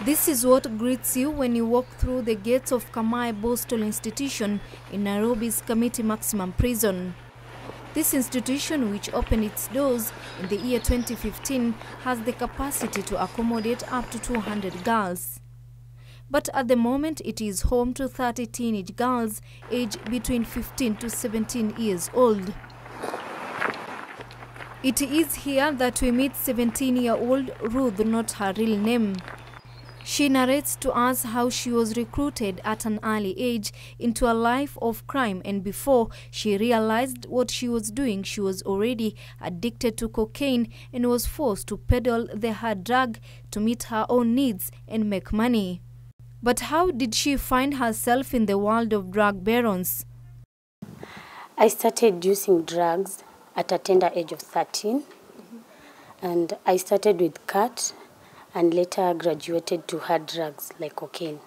This is what greets you when you walk through the gates of Kamae Borstral Institution in Nairobi's Kamiti Maximum prison. This institution, which opened its doors in the year 2015, has the capacity to accommodate up to 200 girls. But at the moment, it is home to 30 teenage girls aged between 15 to 17 years old. It is here that we meet 17-year-old Ruth, not her real name. She narrates to us how she was recruited at an early age into a life of crime, and before she realized what she was doing, she was already addicted to cocaine and was forced to peddle the hard drug to meet her own needs and make money. But how did she find herself in the world of drug barons? I started using drugs at a tender age of 13, and I started with cat and later graduated to hard drugs like cocaine.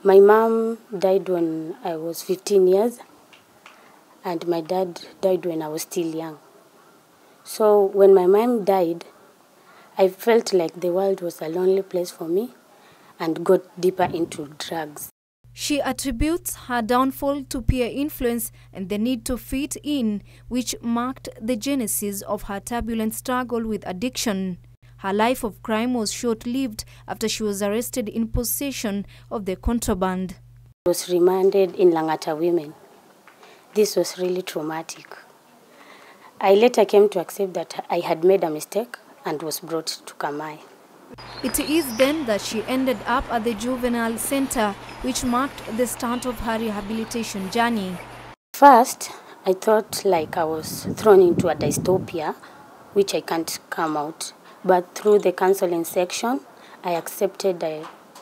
My mom died when I was 15 years, and my dad died when I was still young. So when my mom died, I felt like the world was a lonely place for me and got deeper into drugs. She attributes her downfall to peer influence and the need to fit in, which marked the genesis of her turbulent struggle with addiction. Her life of crime was short-lived after she was arrested in possession of the contraband. I was remanded in Langata Women. This was really traumatic. I later came to accept that I had made a mistake and was brought to Kamae. It is then that she ended up at the juvenile center, which marked the start of her rehabilitation journey. First, I thought like I was thrown into a dystopia, which I can't come out. But through the counseling section, I accepted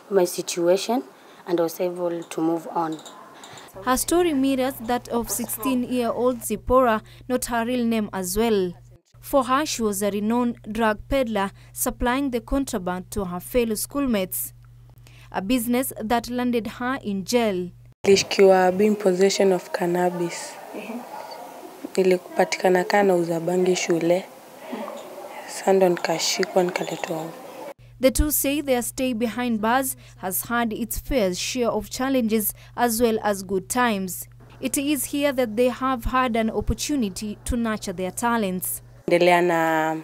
my situation and was able to move on. Her story mirrors that of 16-year-old Zipporah, not her real name as well. For her, she was a renowned drug peddler, supplying the contraband to her fellow schoolmates, a business that landed her in jail. Nilishkiwa being possession of cannabis. Nilipatikana kana uza bangi shule. The two say their stay behind bars has had its fair share of challenges as well as good times. It is here that they have had an opportunity to nurture their talents. Ndelea na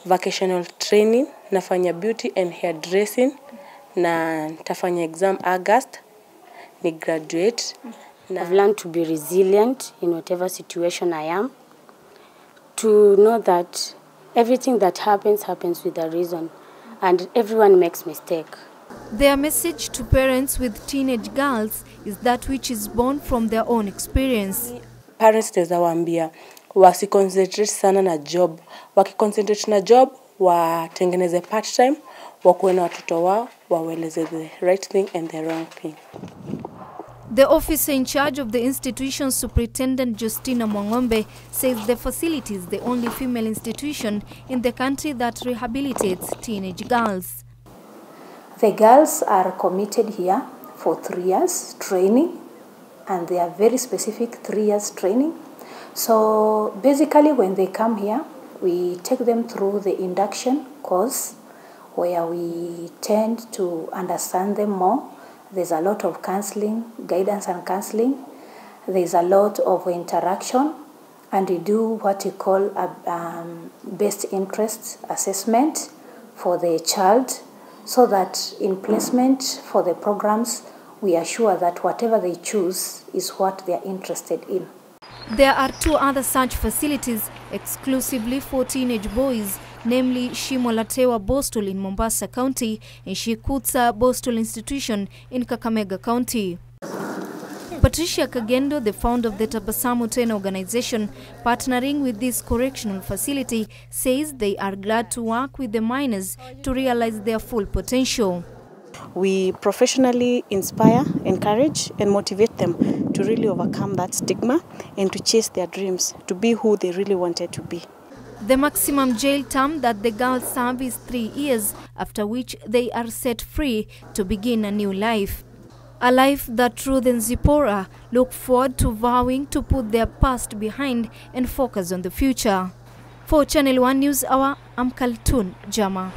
vocational training, nafanya beauty and hairdressing, na tafanya exam August, ni graduate. I've learned to be resilient in whatever situation I am, to know that everything that happens with a reason, and everyone makes mistakes. Their message to parents with teenage girls is that which is born from their own experience. Parents tezawaambia wasiconcentrate sana na job. Wakiconcentrate na job, watengeneze part-time, wakuwe na watoto wao, waweleze the right thing and the wrong thing. The officer in charge of the institution's superintendent, Justina Mwangombe, says the facility is the only female institution in the country that rehabilitates teenage girls. The girls are committed here for 3 years training, and they are very specific 3 years training. So basically when they come here, we take them through the induction course where we tend to understand them more. There's a lot of counseling, guidance and counseling. There's a lot of interaction, and we do what we call a best interest assessment for the child, so that in placement for the programs, we are sure that whatever they choose is what they are interested in. There are 2 other such facilities exclusively for teenage boys, namely Shimolatewa Borstral in Mombasa County and Shikutsa Borstral Institution in Kakamega County. Patricia Kagendo, the founder of the Tabasamu 10 organization, partnering with this correctional facility, says they are glad to work with the minors to realize their full potential. We professionally inspire, encourage and motivate them to really overcome that stigma and to chase their dreams, to be who they really wanted to be. The maximum jail term that the girls serve is 3 years, after which they are set free to begin a new life. A life that Ruth and Zipporah look forward to vowing to put their past behind and focus on the future. For Channel 1 News Hour, I'm Kaltun Jamaa.